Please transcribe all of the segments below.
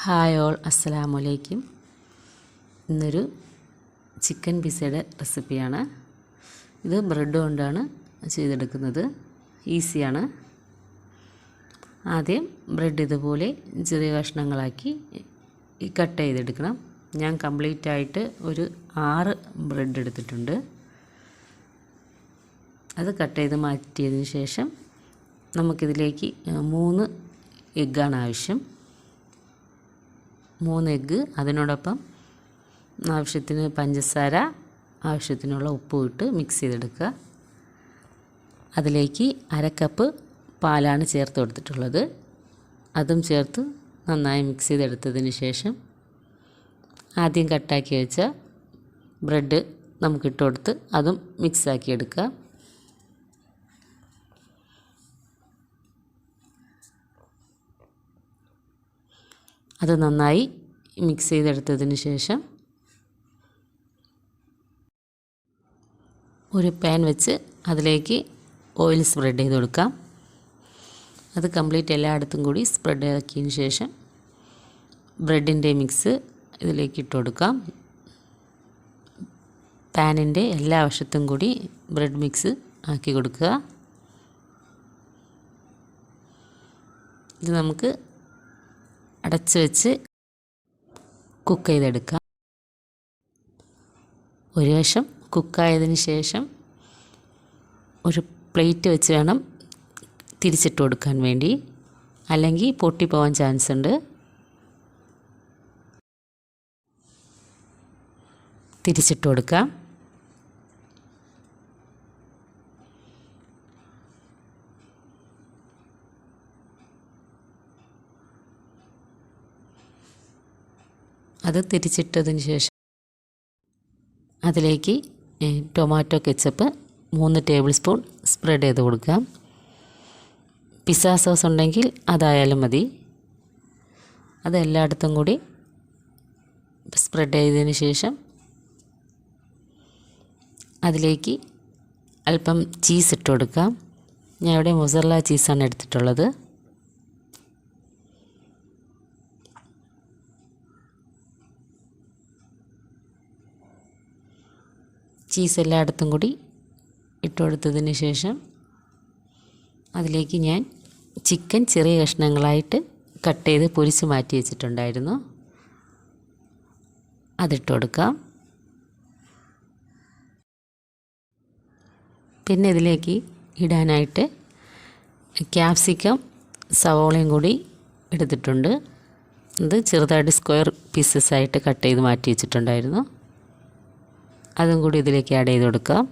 Hi all, അസ്സലാമു അലൈക്കും. ഇന്നൊരു ചിക്കൻ പിസ്സയുടെ റെസിപ്പിയാണ്. ഇത് ബ്രെഡ് കൊണ്ടാണ് ചെയ്തെടുക്കുന്നത്. ഈസിയാണ്. ആദ്യം ബ്രെഡ് ഇതുപോലെ ചെറിയ കഷ്ണങ്ങളാക്കി കട്ട് ചെയ്തെടുക്കണം. ഞാൻ കംപ്ലീറ്റ് ആയിട്ട് ഒരു 6 ബ്രെഡ് എടുത്തിട്ടുണ്ട്. അത് കട്ട് ചെയ്ത് മാറ്റിയതിന് ശേഷം നമുക്കിതിലേക്ക് 3 എഗ്ഗാണ് ആവശ്യം. 3 എഗ്ഗ്, അതിനോടൊപ്പം ആവശ്യത്തിന് പഞ്ചസാര, ആവശ്യത്തിനുള്ള ഉപ്പ് ഇട്ട് മിക്സ് ചെയ്തെടുക്കുക. അതിലേക്ക് 1/2 കപ്പ് പാലാണ് ചേർത്ത് കൊടുത്തിട്ടുള്ളത്. അതും ചേർത്ത് നന്നായി മിക്സ് ചെയ്തെടുത്തതിന് ശേഷം ആദ്യം കട്ടാക്കി വെച്ച ബ്രെഡ് നമുക്കിട്ട് കൊടുത്ത് അതും മിക്സാക്കി എടുക്കുക. അത് നന്നായി മിക്സ് ചെയ്തെടുത്തതിന് ശേഷം ഒരു പാൻ വെച്ച് അതിലേക്ക് ഓയിൽ സ്പ്രെഡ് ചെയ്ത് കൊടുക്കാം. അത് കംപ്ലീറ്റ് എല്ലായിടത്തും കൂടി സ്പ്രെഡ് ആക്കിയതിന് ശേഷം ബ്രെഡിൻ്റെ മിക്സ് ഇതിലേക്ക് ഇട്ട് കൊടുക്കാം. പാനിൻ്റെ എല്ലാ വശത്തും കൂടി ബ്രെഡ് മിക്സ് ആക്കി കൊടുക്കുക. ഇത് നമുക്ക് അടച്ച് വെച്ച് കുക്ക് ചെയ്തെടുക്കാം. ഒരു വശം കുക്കായതിന് ശേഷം ഒരു പ്ലേറ്റ് വെച്ച് വേണം തിരിച്ചിട്ട് കൊടുക്കാൻ വേണ്ടി, അല്ലെങ്കിൽ പൊട്ടിപ്പോവാൻ ചാൻസ് ഉണ്ട്. തിരിച്ചിട്ട് കൊടുക്കാം. അത് തിരിച്ചിട്ടതിന് ശേഷം അതിലേക്ക് tomato ketchup 3 table spoon spread ചെയ്ത് കൊടുക്കാം. പിസ്സ സോസ് ഉണ്ടെങ്കിൽ അതായാലും മതി. അത് എല്ലായിടത്തും കൂടി സ്പ്രെഡ് ചെയ്തതിന് ശേഷം അതിലേക്ക് അല്പം ചീസ് ഇട്ട് കൊടുക്കാം. ഞാൻ ഇവിടെ മൊസറല്ല ചീസാണ് എടുത്തിട്ടുള്ളത്. ചീസ് എല്ലായിടത്തും കൂടി ഇട്ട് കൊടുത്തതിന് ശേഷം അതിലേക്ക് ഞാൻ ചിക്കൻ ചെറിയ കഷ്ണങ്ങളായിട്ട് കട്ട് ചെയ്ത് പൊരിച്ച് മാറ്റി വെച്ചിട്ടുണ്ടായിരുന്നു. അതിട്ട് കൊടുക്കാം. പിന്നെ ഇതിലേക്ക് ഇടാനായിട്ട് ക്യാപ്സിക്കം, സവോളയും കൂടി എടുത്തിട്ടുണ്ട്. അത് ചെറുതായിട്ട് സ്ക്വയർ പീസസ് ആയിട്ട് കട്ട് ചെയ്ത് മാറ്റി വെച്ചിട്ടുണ്ടായിരുന്നു. അതും കൂടി ഇതിലേക്ക് ആഡ് ചെയ്ത് കൊടുക്കാം.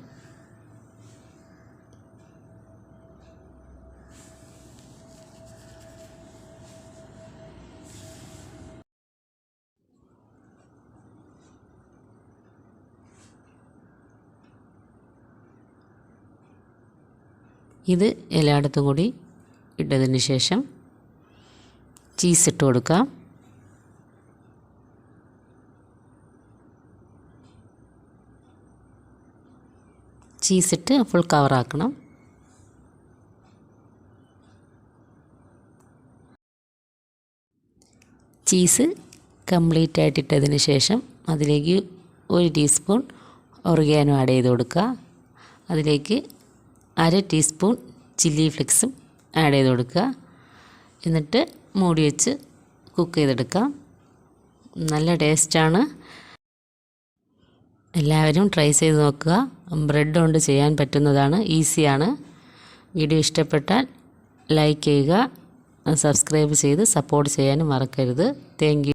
ഇത് എല്ലായിടത്തും കൂടി ഇട്ടതിന് ശേഷം ചീസ് ഇട്ട് കൊടുക്കാം. ചീസിട്ട് ഫുൾ കവറാക്കണം. ചീസ് കംപ്ലീറ്റ് ആയിട്ട് ഇട്ടതിന് ശേഷം അതിലേക്ക് 1 ടീസ്പൂൺ ഒറിഗാനോ ആഡ് ചെയ്ത് കൊടുക്കുക. അതിലേക്ക് 1/2 ടീസ്പൂൺ ചില്ലി ഫ്ലെക്സും ആഡ് ചെയ്ത് കൊടുക്കുക. എന്നിട്ട് മൂടി വെച്ച് കുക്ക് ചെയ്തെടുക്കാം. നല്ല ടേസ്റ്റാണ്. എല്ലാവരും ട്രൈ ചെയ്ത് നോക്കുക. ബ്രെഡ് കൊണ്ട് ചെയ്യാൻ പറ്റുന്നതാണ്, ഈസിയാണ്. വീഡിയോ ഇഷ്ടപ്പെട്ടാൽ ലൈക്ക് ചെയ്യുക, സബ്സ്ക്രൈബ് ചെയ്ത് സപ്പോർട്ട് ചെയ്യാനും മറക്കരുത്. Thank you.